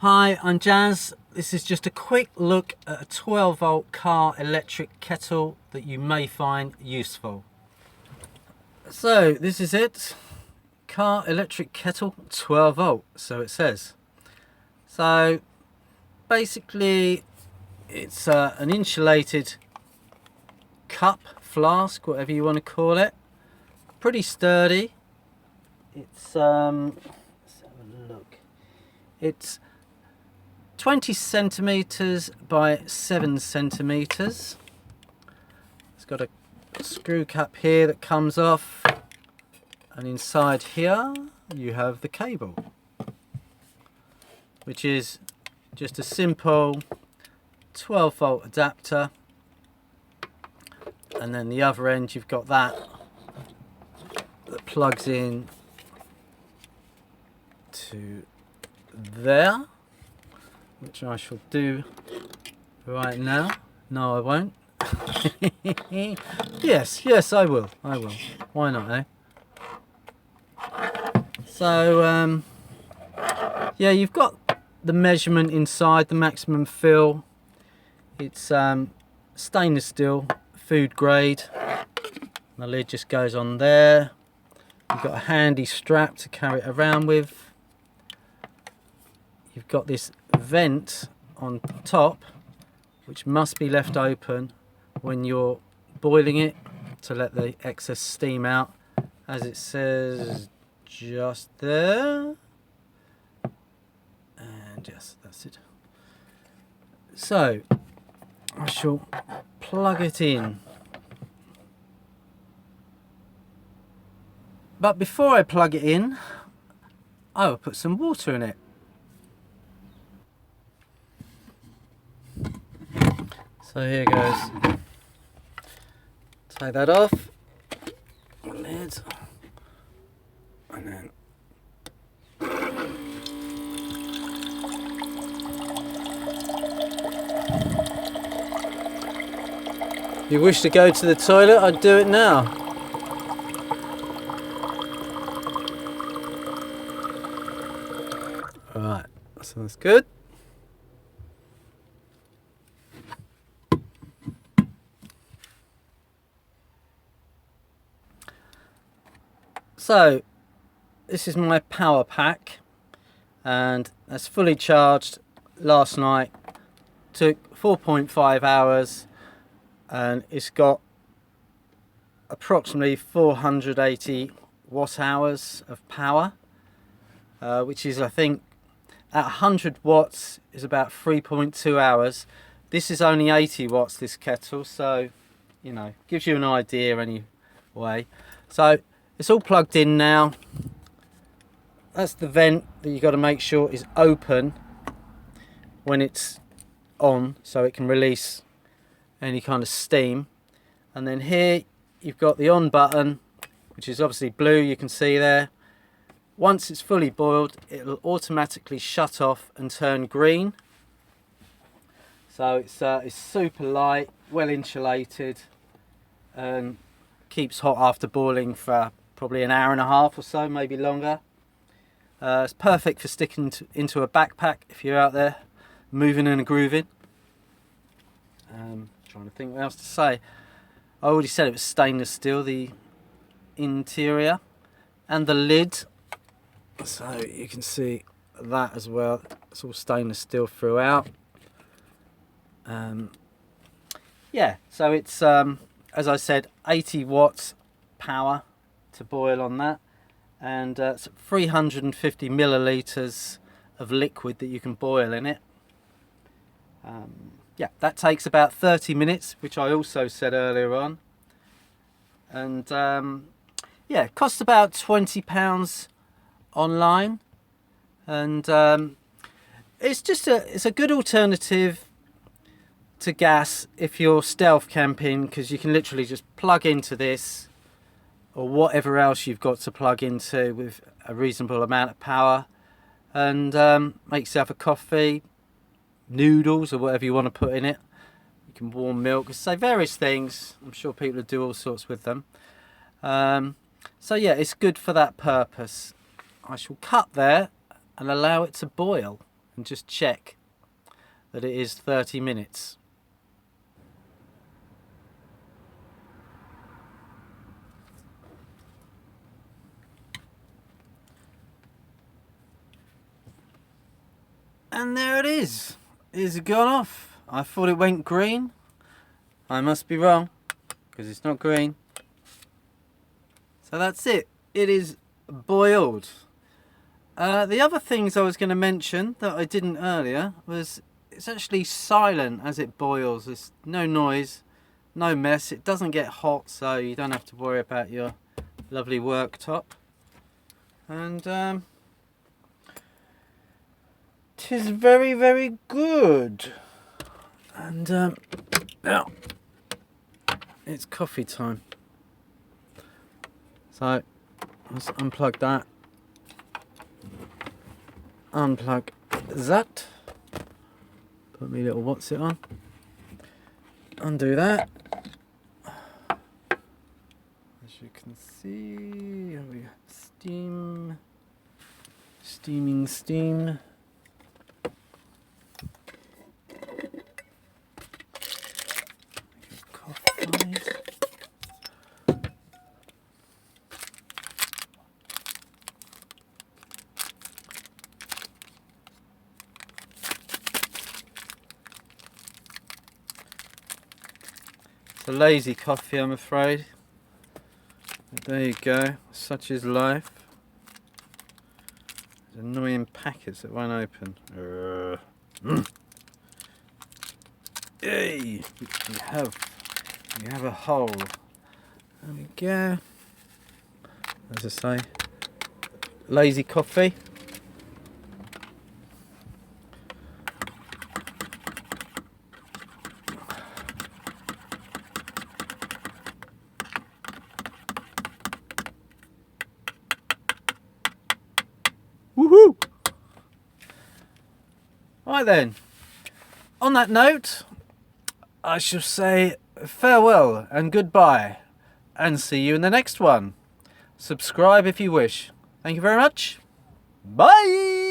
Hi, I'm Jazz. This is just a quick look at a 12 volt car electric kettle that you may find useful. So this is it, car electric kettle 12 volt, so it says. So basically it's an insulated cup, flask, whatever you want to call it. Pretty sturdy. It's let's have a look. It's 20 centimeters by 7 centimeters. It's got a screw cap here that comes off, and inside here you have the cable, which is just a simple 12 volt adapter, and then the other end you've got that plugs in to there, which I shall do right now. No, I won't. yes, I will. Why not, eh? So, yeah, you've got the measurement inside, the maximum fill. It's stainless steel, food grade. The lid just goes on there. You've got a handy strap to carry it around with. You've got this vent on top, which must be left open when you're boiling it to let the excess steam out, as it says just there. And yes, that's it. So I shall plug it in. But before I plug it in, I will put some water in it. So here goes. Take that off. Lid. And then if you wish to go to the toilet, I'd do it now. Right, so that's good. So this is my power pack, and that's fully charged last night. Took 4.5 hours, and it's got approximately 480 watt hours of power, which is, I think, at 100 watts is about 3.2 hours. This is only 80 watts, this kettle, so you know, gives you an idea anyway. So it's all plugged in now. That's the vent that you've got to make sure is open when it's on, so it can release any kind of steam. And then here you've got the on button, which is obviously blue, you can see there. Once it's fully boiled, it'll automatically shut off and turn green. So it's super light, well insulated, and keeps hot after boiling for probably an hour and a half or so, maybe longer. It's perfect for sticking into a backpack if you're out there moving and grooving. Trying to think what else to say. I already said it was stainless steel, the interior, and the lid. So you can see that as well. It's all stainless steel throughout. Yeah, so it's as I said, 80 watts power to boil on that, and it's 350 milliliters of liquid that you can boil in it. Yeah, that takes about 30 minutes, which I also said earlier on. And yeah, it costs about £20 online, and it's a good alternative to gas if you're stealth camping, because you can literally just plug into this or whatever else you've got to plug into with a reasonable amount of power, and make yourself a coffee, noodles, or whatever you want to put in it. You can warm milk, so various things. I'm sure people do all sorts with them. So yeah, it's good for that purpose. I shall cut there and allow it to boil and just check that it is 30 minutes. And there it is. It's gone off. I thought it went green. I must be wrong, because it's not green. So that's it. It is boiled. The other things I was going to mention that I didn't earlier was it's actually silent as it boils. There's no noise, no mess. It doesn't get hot, so you don't have to worry about your lovely worktop. And 'tis very, very good. And now it's coffee time. So let's unplug that. Unplug that. Put me little what's it on. Undo that. As you can see, here we have steam. Steaming steam. Coffee. It's a lazy coffee, I'm afraid. But there you go. Such is life. There's annoying packets that won't open. Yay! We have a hole. There we go. As I say, lazy coffee. Woohoo! Right then, on that note, I shall say farewell and goodbye, and see you in the next one. Subscribe if you wish. Thank you very much. Bye!